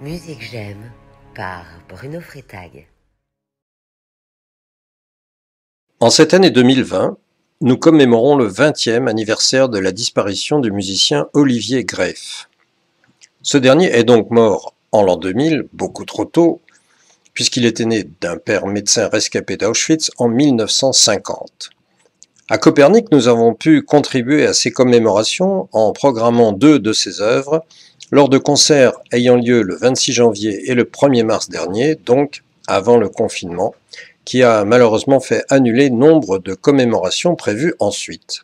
Musique J'aime par Bruno Freitag. En cette année 2020, nous commémorons le 20e anniversaire de la disparition du musicien Olivier Greff. Ce dernier est donc mort en l'an 2000, beaucoup trop tôt, puisqu'il était né d'un père médecin rescapé d'Auschwitz en 1950. À Copernic, nous avons pu contribuer à ces commémorations en programmant 2 de ses œuvres lors de concerts ayant lieu le 26 janvier et le 1er mars dernier, donc avant le confinement, qui a malheureusement fait annuler nombre de commémorations prévues ensuite.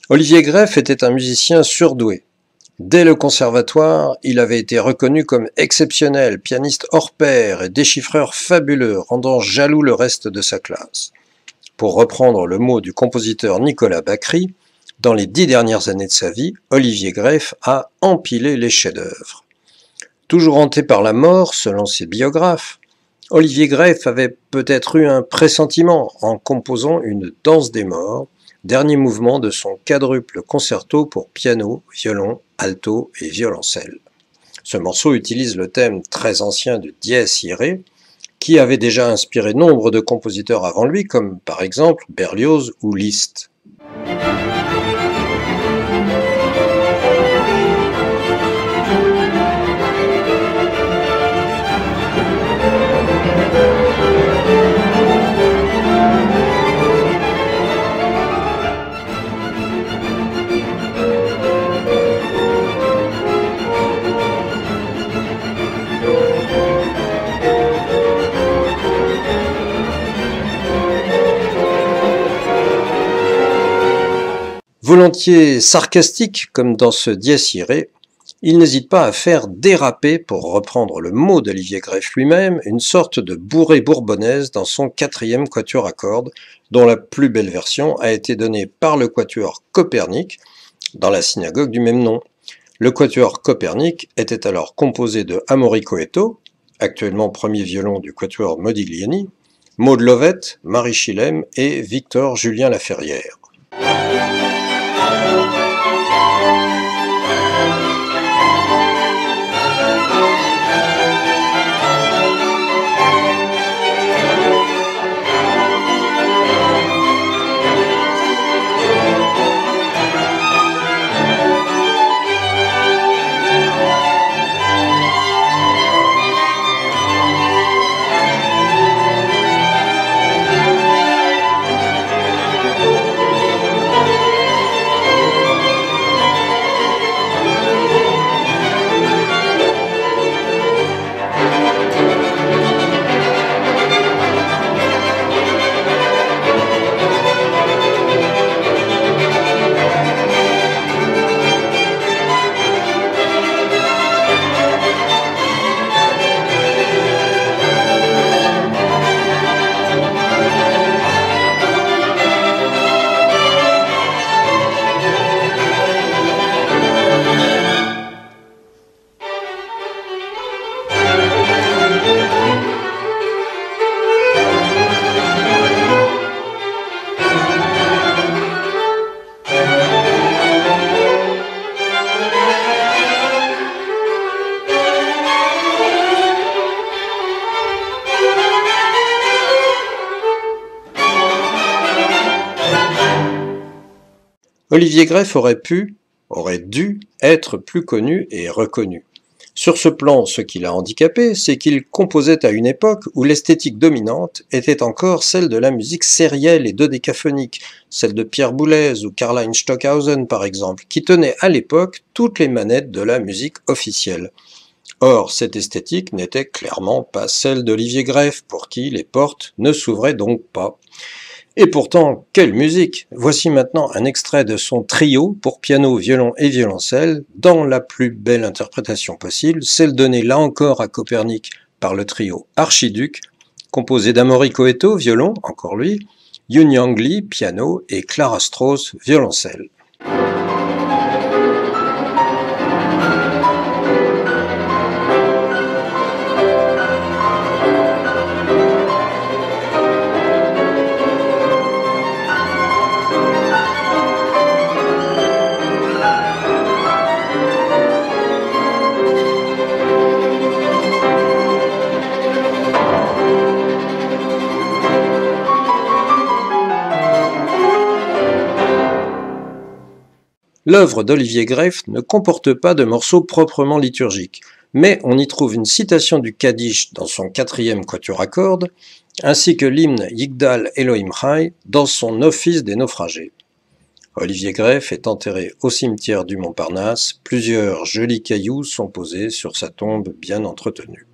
Olivier Greff était un musicien surdoué. Dès le conservatoire, il avait été reconnu comme exceptionnel, pianiste hors pair et déchiffreur fabuleux, rendant jaloux le reste de sa classe. Pour reprendre le mot du compositeur Nicolas Bacri, dans les 10 dernières années de sa vie, Olivier Greff a empilé les chefs-d'œuvre. Toujours hanté par la mort, selon ses biographes, Olivier Greff avait peut-être eu un pressentiment en composant une danse des morts, dernier mouvement de son quadruple concerto pour piano, violon, alto et violoncelle. Ce morceau utilise le thème très ancien de Dies Irae, qui avait déjà inspiré nombre de compositeurs avant lui, comme par exemple Berlioz ou Liszt. Volontiers sarcastique comme dans ce Dies Irae, il n'hésite pas à faire déraper, pour reprendre le mot d'Olivier Greff lui-même, une sorte de bourrée bourbonnaise dans son 4e quatuor à cordes, dont la plus belle version a été donnée par le quatuor Copernic dans la synagogue du même nom. Le quatuor Copernic était alors composé de Amaury Coetto, actuellement premier violon du quatuor Modigliani, Maud Lovette, Marie Chilem et Victor Julien Laferrière. Olivier Greff aurait dû être plus connu et reconnu. Sur ce plan, ce qui l'a handicapé, c'est qu'il composait à une époque où l'esthétique dominante était encore celle de la musique sérielle et dodécaphonique, celle de Pierre Boulez ou Karlheinz Stockhausen par exemple, qui tenaient à l'époque toutes les manettes de la musique officielle. Or, cette esthétique n'était clairement pas celle d'Olivier Greff, pour qui les portes ne s'ouvraient donc pas. Et pourtant, quelle musique! Voici maintenant un extrait de son trio pour piano, violon et violoncelle, dans la plus belle interprétation possible, celle donnée là encore à Copernic par le trio Archiduc, composé d'Amaury Coetto, violon, encore lui, Yoon-Young Lee, piano, et Clara Strauss, violoncelle. L'œuvre d'Olivier Greff ne comporte pas de morceaux proprement liturgiques, mais on y trouve une citation du Kaddish dans son 4e quatuor à cordes, ainsi que l'hymne Yigdal Elohim Chai dans son Office des naufragés. Olivier Greff est enterré au cimetière du Montparnasse, plusieurs jolis cailloux sont posés sur sa tombe bien entretenue.